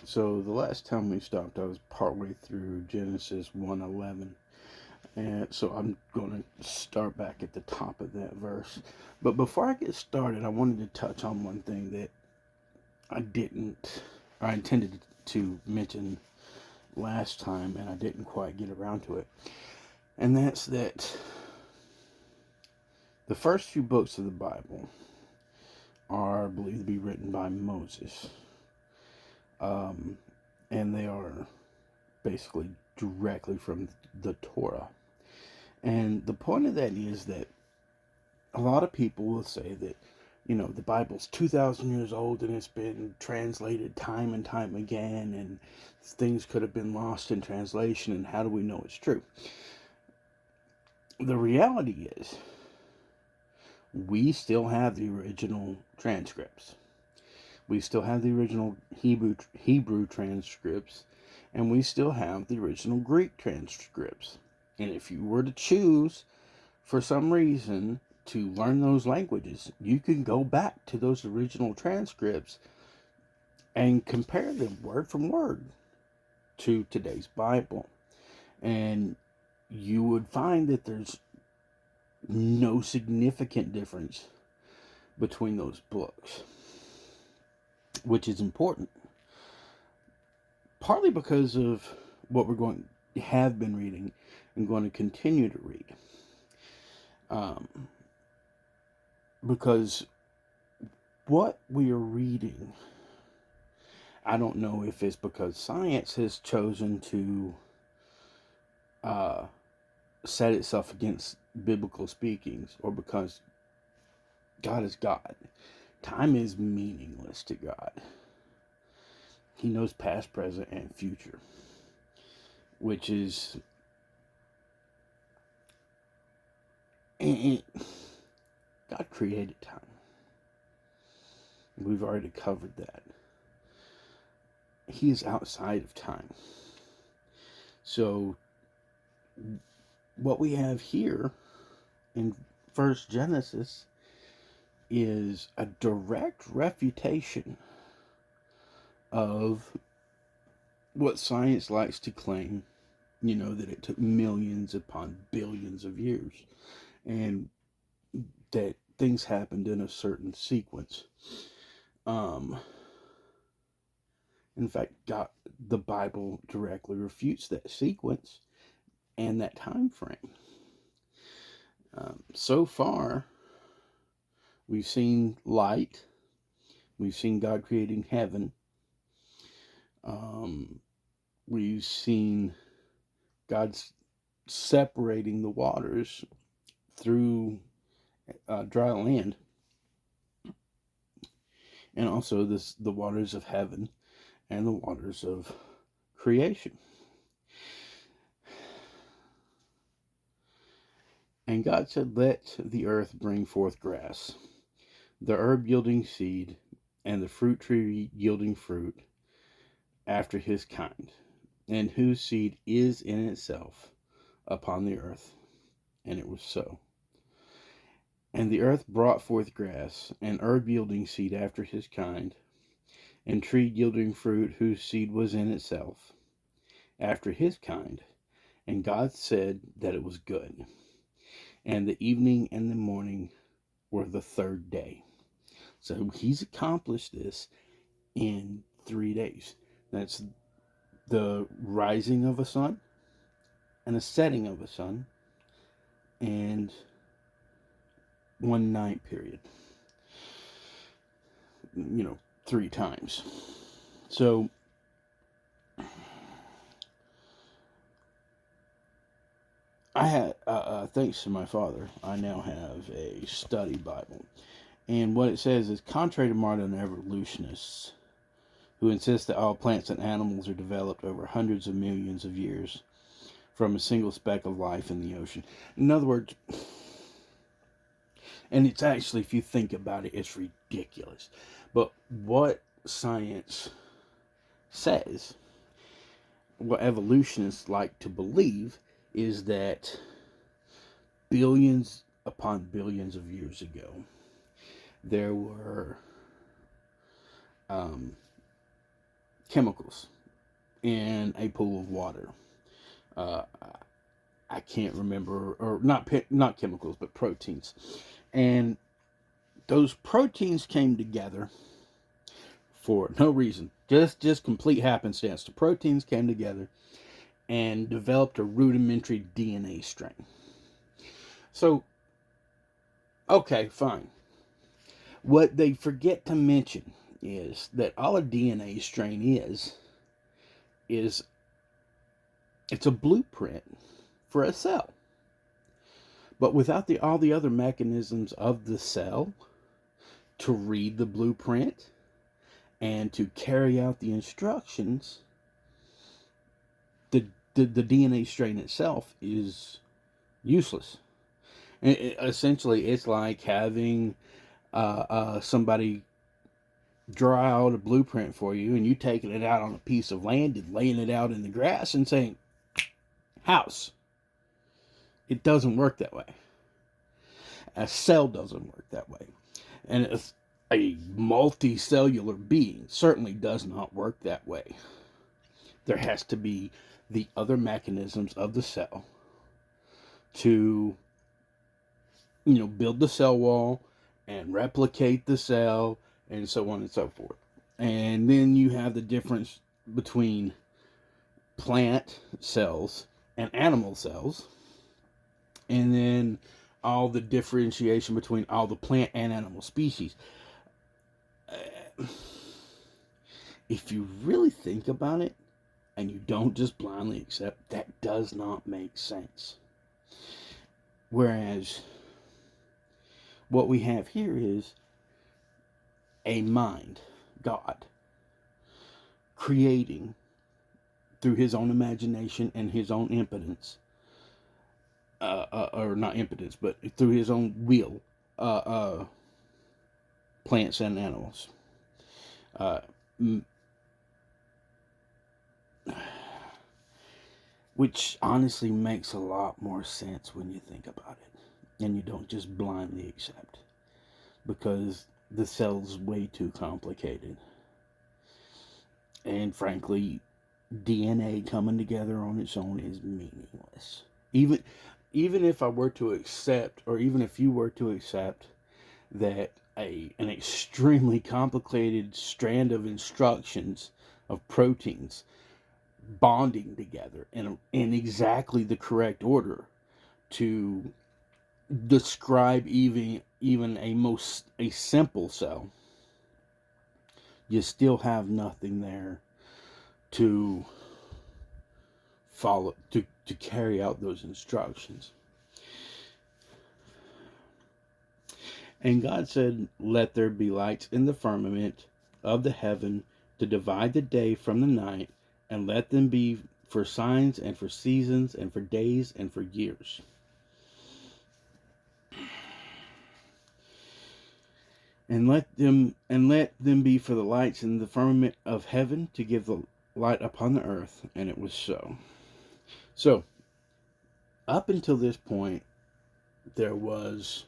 So the last time we stopped, I was partway through Genesis 1:11, and so I'm going to start back at the top of that verse. But before I get started, I wanted to touch on one thing that I didn't, or I intended to mention last time, and I didn't quite get around to it. And that's that the first few books of the Bible are believed to be written by Moses. Um, and they are basically directly from the Torah. And the point of that is that a lot of people will say that, the Bible's 2,000 years old and it's been translated time and time again, and things could have been lost in translation, and how do we know it's true? The reality is, we still have the original transcripts. We still have the original Hebrew transcripts, and we still have the original Greek transcripts. And if you were to choose, for some reason, to learn those languages, you can go back to those original transcripts and compare them word from word to today's Bible. And you would find that there's no significant difference between those books, which is important. Partly because of what we're going to have been reading and going to continue to read. Because what we are reading, I don't know if it's because science has chosen to set itself against biblical speakings, or because God is God. Time is meaningless to God. He knows past, present, and future, which is... God created time. We've already covered that. He is outside of time. So, what we have here in First Genesis is a direct refutation of what science likes to claim, that it took millions upon billions of years, and that things happened in a certain sequence. In fact, the Bible directly refutes that sequence and that time frame. So far, we've seen light. We've seen God creating heaven. We've seen God separating the waters through dry land, and also the waters of heaven and the waters of creation. And God said, "Let the earth bring forth grass, the herb yielding seed, and the fruit tree yielding fruit after his kind, and whose seed is in itself upon the earth." And it was so. And the earth brought forth grass, and herb yielding seed after his kind, and tree yielding fruit whose seed was in itself after his kind. And God said that it was good. And the evening and the morning were the third day. So he's accomplished this in 3 days. That's the rising of a sun, and a setting of a sun, and 1 night period. 3 times. So I had, thanks to my father, I now have a study Bible. And what it says is, contrary to modern evolutionists who insist that all plants and animals are developed over hundreds of millions of years from a single speck of life in the ocean. In other words, and it's actually, if you think about it, it's ridiculous. But what science says, what evolutionists like to believe, is that billions upon billions of years ago, there were chemicals in a pool of water. Uh, I can't remember, or not chemicals, but proteins. And those proteins came together for no reason, just complete happenstance. The proteins came together and developed a rudimentary DNA strain. So, okay, fine. What they forget to mention is that all a DNA strain is it's a blueprint for a cell. But without all the other mechanisms of the cell to read the blueprint and to carry out the instructions, the DNA strain itself is useless. Essentially, it's like having somebody draw out a blueprint for you, and you taking it out on a piece of land and laying it out in the grass and saying, house. It doesn't work that way. A cell doesn't work that way. And a multicellular being certainly does not work that way. There has to be the other mechanisms of the cell to, build the cell wall and replicate the cell and so on and so forth. And then you have the difference between plant cells and animal cells, and then all the differentiation between all the plant and animal species. If you really think about it, and you don't just blindly accept, that does not make sense. Whereas what we have here is a mind, God, creating through his own imagination and his own impotence, or not impotence, but through his own will, plants and animals. Which honestly makes a lot more sense when you think about it, and you don't just blindly accept, because the cell's way too complicated. And frankly, DNA coming together on its own is meaningless. Even if I were to accept, or even if you were to accept, that an extremely complicated strand of instructions of proteins bonding together in exactly the correct order to describe even a simple cell, you still have nothing there to follow, to carry out those instructions. And God said, let there be lights in the firmament of the heaven to divide the day from the night, and let them be for signs and for seasons and for days and for years. And let them be for the lights in the firmament of heaven to give the light upon the earth. And it was so. So, up until this point, there was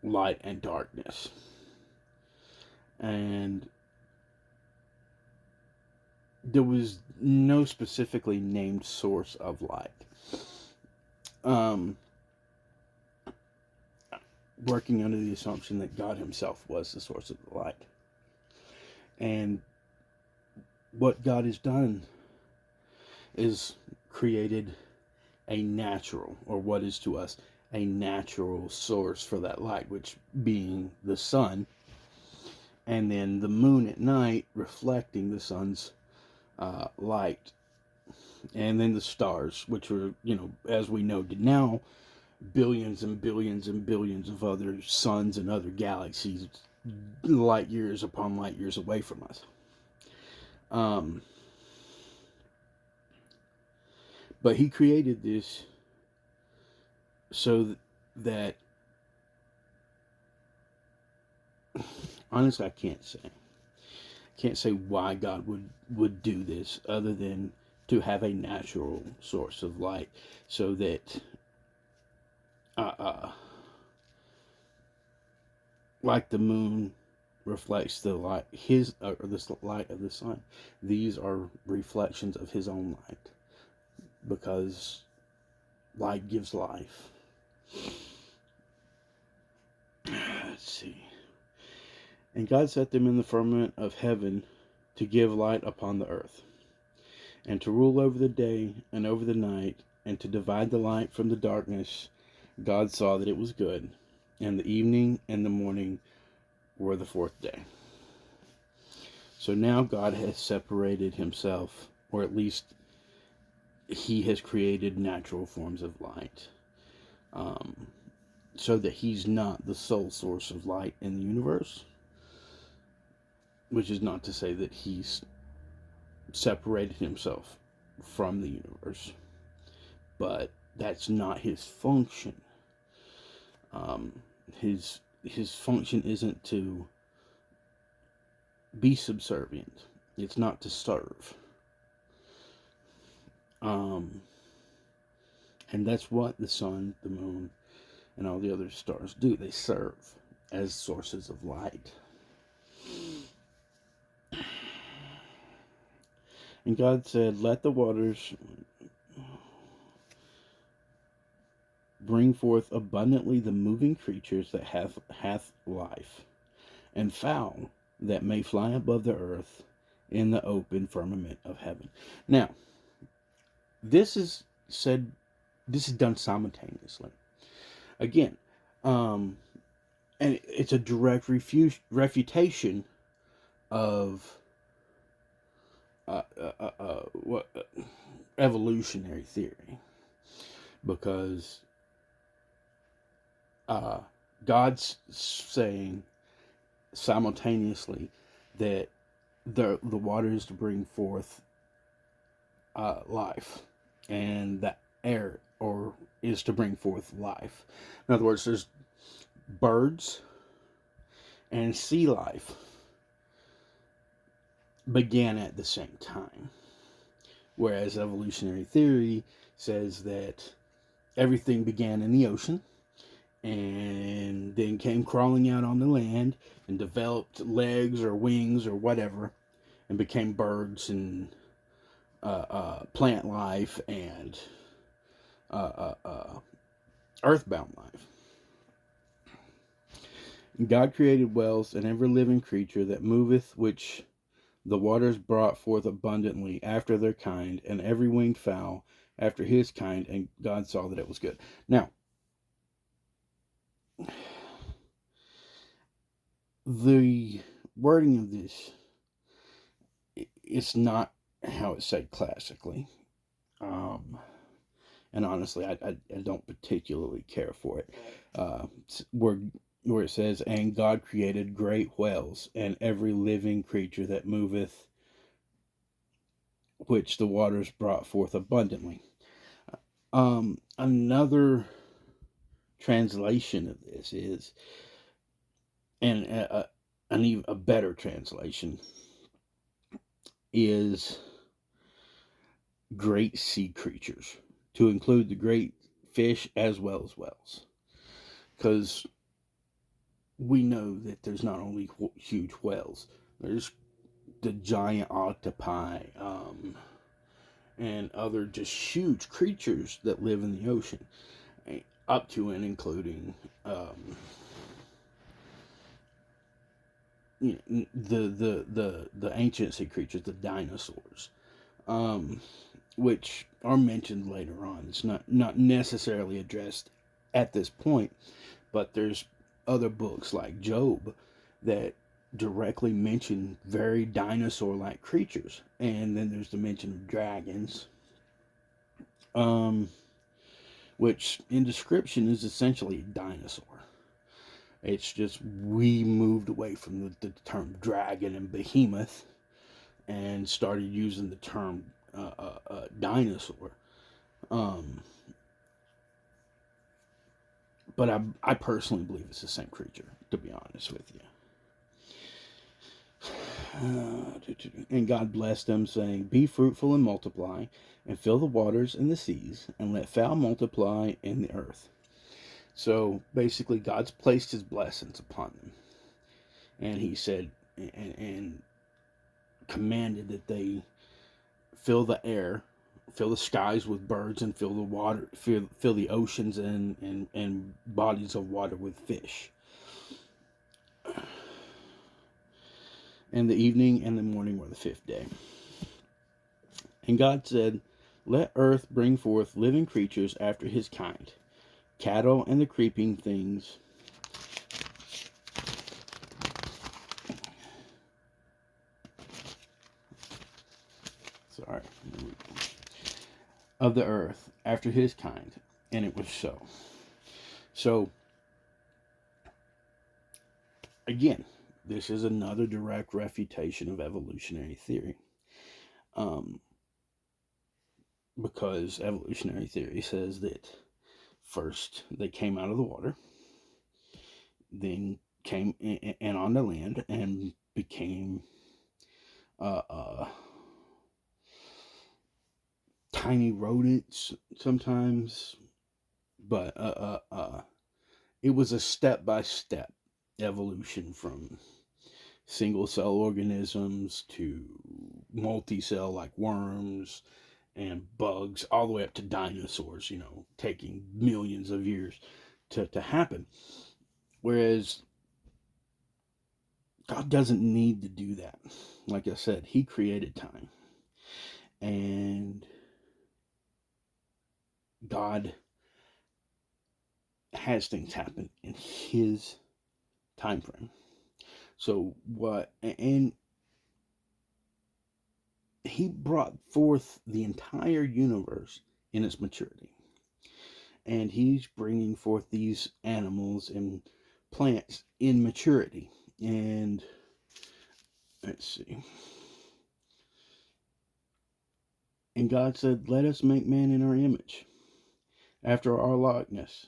light and darkness. And there was no specifically named source of light. Working under the assumption that God himself was the source of the light. And what God has done is created a natural, or what is to us, a natural source for that light, which being the sun, and then the moon at night reflecting the sun's light, and then the stars, which were, as we know now, billions and billions and billions of other suns and other galaxies, light years upon light years away from us. But he created this so that honestly, I can't say why God would do this, other than to have a natural source of light, so that like the moon reflects the light, or this light of the sun. These are reflections of his own light, because light gives life. Let's see. And God set them in the firmament of heaven to give light upon the earth, and to rule over the day and over the night, and to divide the light from the darkness. God saw that it was good, and the evening and the morning were the fourth day. So now God has separated himself, or at least he has created natural forms of light, so that he's not the sole source of light in the universe, which is not to say that he's separated himself from the universe, but that's not his function. His function isn't to be subservient. It's not to serve. And that's what the sun, the moon, and all the other stars do. They serve as sources of light. And God said, let the waters bring forth abundantly the moving creatures that hath life, and fowl that may fly above the earth in the open firmament of heaven. Now, this is done simultaneously. Again, and it's a direct refutation of what evolutionary theory, because God's saying simultaneously that the water is to bring forth life, and the air is to bring forth life. In other words, there's birds and sea life began at the same time, whereas evolutionary theory says that everything began in the ocean and then came crawling out on the land and developed legs or wings or whatever and became birds and plant life and earthbound life. And God created whales and every living creature that moveth, which the waters brought forth abundantly after their kind, and every winged fowl after his kind, and God saw that it was good. Now, the wording of this, it's not how it's said classically. And honestly, I don't particularly care for it. Where it says, and God created great whales and every living creature that moveth, which the waters brought forth abundantly. Another translation of this is, and even a better translation is great sea creatures, to include the great fish as well as whales, because we know that there's not only huge whales, there's the giant octopi, and other just huge creatures that live in the ocean, up to and including the ancient sea creatures, the dinosaurs, which are mentioned later on. It's not necessarily addressed at this point, but there's other books like Job that directly mention very dinosaur-like creatures, and then there's the mention of dragons, which in description is essentially a dinosaur. It's just we moved away from the term dragon and behemoth and started using the term dinosaur. But I personally believe it's the same creature, to be honest with you. And God blessed them, saying, be fruitful and multiply, and fill the waters and the seas, and let fowl multiply in the earth. So basically, God's placed his blessings upon them. And he said, and commanded that they fill the air, fill the skies with birds, and fill the water, fill the oceans and bodies of water with fish. And the evening and the morning were the fifth day. And God said, let earth bring forth living creatures after his kind, cattle and the creeping things, sorry, of the earth after his kind. And it was so. So, again, this is another direct refutation of evolutionary theory. Because evolutionary theory says that first they came out of the water, then came and on the land and became uh, uh, tiny rodents sometimes, but it was a step by step evolution from single cell organisms to multi cell like worms and bugs, all the way up to dinosaurs, taking millions of years to happen. Whereas God doesn't need to do that. Like I said, he created time. And God has things happen in his time frame. So what, and he brought forth the entire universe in its maturity. And he's bringing forth these animals and plants in maturity. And let's see. And God said, let us make man in our image, after our likeness,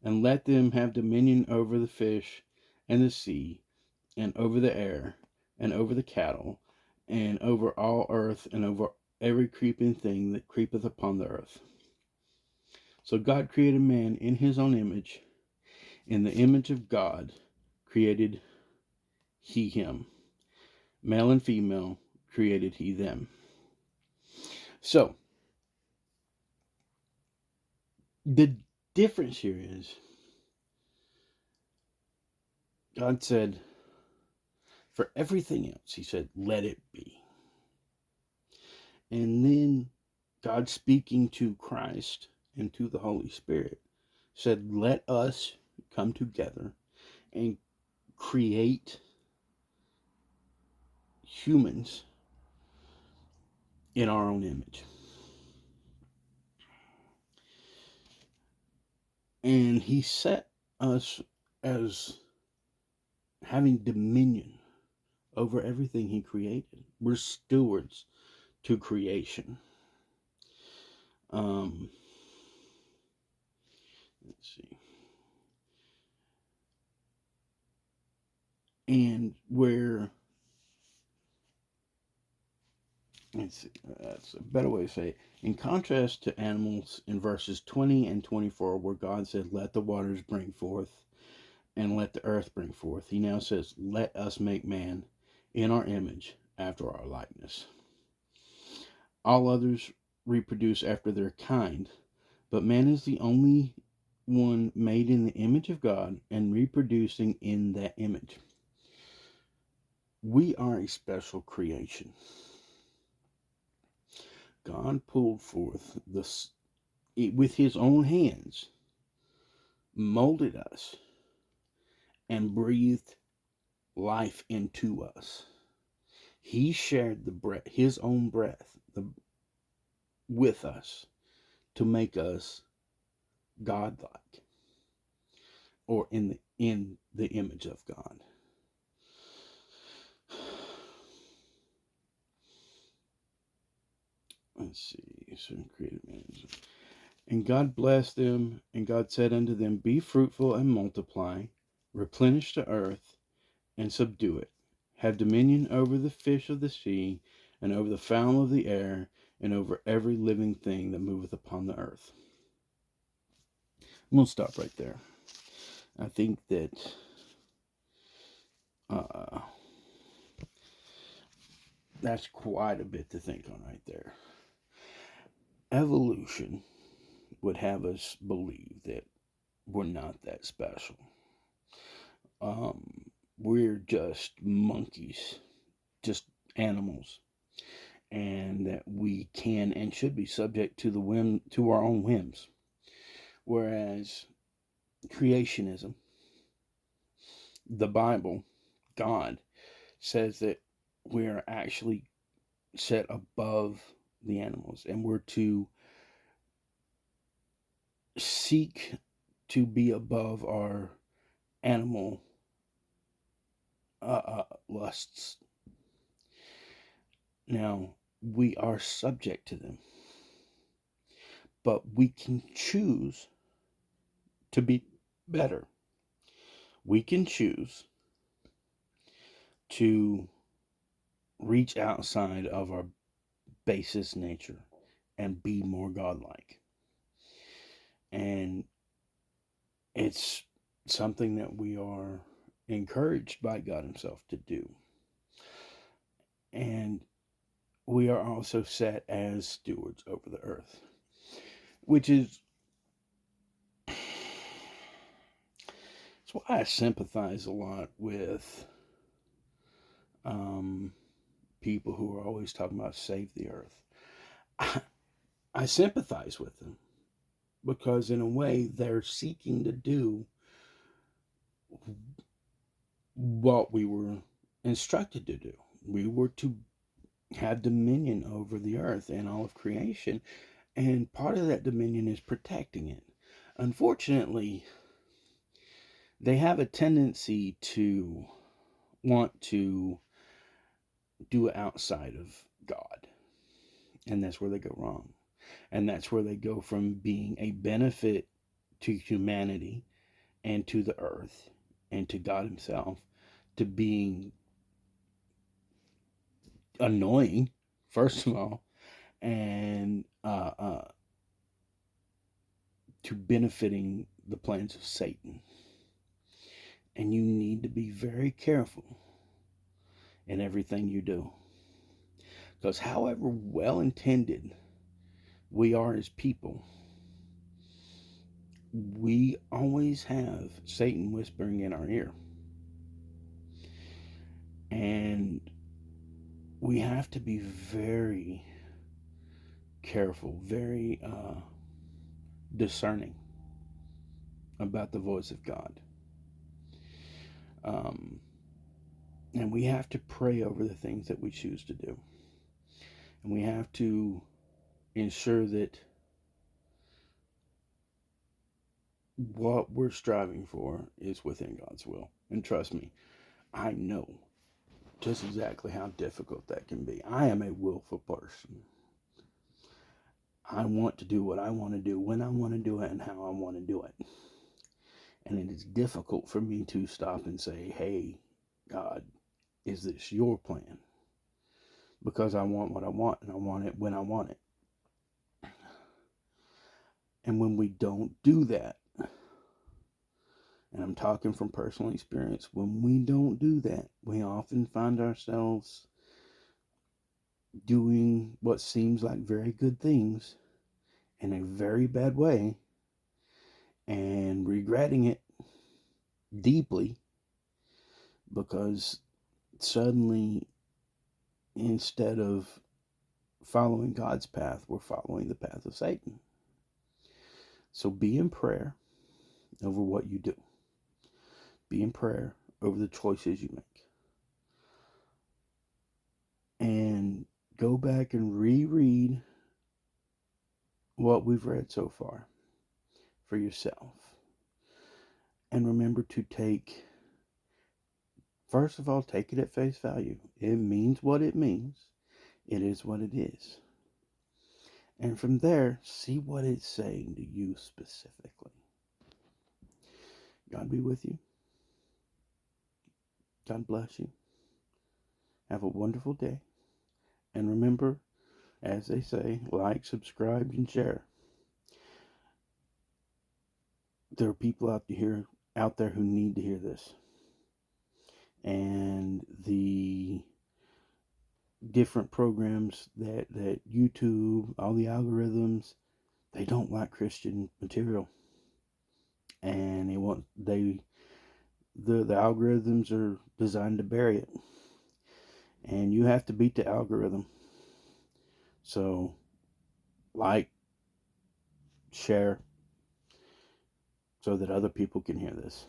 and let them have dominion over the fish and the sea, and over the air, and over the cattle, and over all earth, and over every creeping thing that creepeth upon the earth. So God created man in his own image. In the image of God created he him. Male and female created he them. So, the difference here is God said, for everything else, he said, let it be. And then God, speaking to Christ and to the Holy Spirit, said, let us come together and create humans in our own image. And he set us as having dominion over everything he created. We're stewards to creation. Let's see. And where, let's see, that's a better way to say it. In contrast to animals in verses 20 and 24, where God said, let the waters bring forth and let the earth bring forth, he now says, let us make man in our image after our likeness. All others reproduce after their kind, but man is the only one made in the image of God and reproducing in that image. We are a special creation. God pulled forth this with his own hands, molded us, and breathed life into us. He shared the breath, his own breath, with us to make us godlike, or in the image of God. Let's see. So created man. And God blessed them, and God said unto them, be fruitful and multiply, replenish the earth, and subdue it. Have dominion over the fish of the sea, and over the fowl of the air, and over every living thing that moveth upon the earth. I'm going to stop right there. I think that Uh, that's quite a bit to think on right there. Evolution would have us believe that we're not that special. We're just monkeys, just animals, and that we can and should be subject to our own whims. Whereas creationism, the Bible, God says that we are actually set above the animals, and we're to seek to be above our animal lusts. Now, we are subject to them, but we can choose to be better. We can choose to reach outside of our basest nature and be more godlike. And it's something that we are encouraged by God Himself to do. And we are also set as stewards over the earth, which is it's why I sympathize a lot with people who are always talking about save the earth. I sympathize with them because, in a way, they're seeking to do what we were instructed to do. We were to have dominion over the earth and all of creation, and part of that dominion is protecting it. Unfortunately, they have a tendency to want to do it outside of God, and that's where they go wrong. And that's where they go from being a benefit to humanity and to the earth and to God Himself to being annoying, first of all, and to benefiting the plans of Satan. And you need to be very careful in everything you do. Because however well intended we are as people, we always have Satan whispering in our ear. And we have to be very careful, very discerning about the voice of God. And we have to pray over the things that we choose to do. And we have to ensure that what we're striving for is within God's will. And trust me, I know just exactly how difficult that can be. I am a willful person. I want to do what I want to do, when I want to do it, and how I want to do it. And it is difficult for me to stop and say, hey, God, is this your plan? Because I want what I want, and I want it when I want it. And when we don't do that, and I'm talking from personal experience, when we don't do that, we often find ourselves doing what seems like very good things in a very bad way and regretting it deeply because suddenly, instead of following God's path, we're following the path of Satan. So be in prayer over what you do. Be in prayer over the choices you make. And go back and reread what we've read so far for yourself. And remember to first of all, take it at face value. It means what it means. It is what it is. And from there, see what it's saying to you specifically. God be with you. God bless you. Have a wonderful day. And remember, as they say, like, subscribe, and share. There are people out there who need to hear this. and the different programs that YouTube, all the algorithms, they don't like Christian material, and the algorithms are designed to bury it, and you have to beat the algorithm. So, like, share, so that other people can hear this.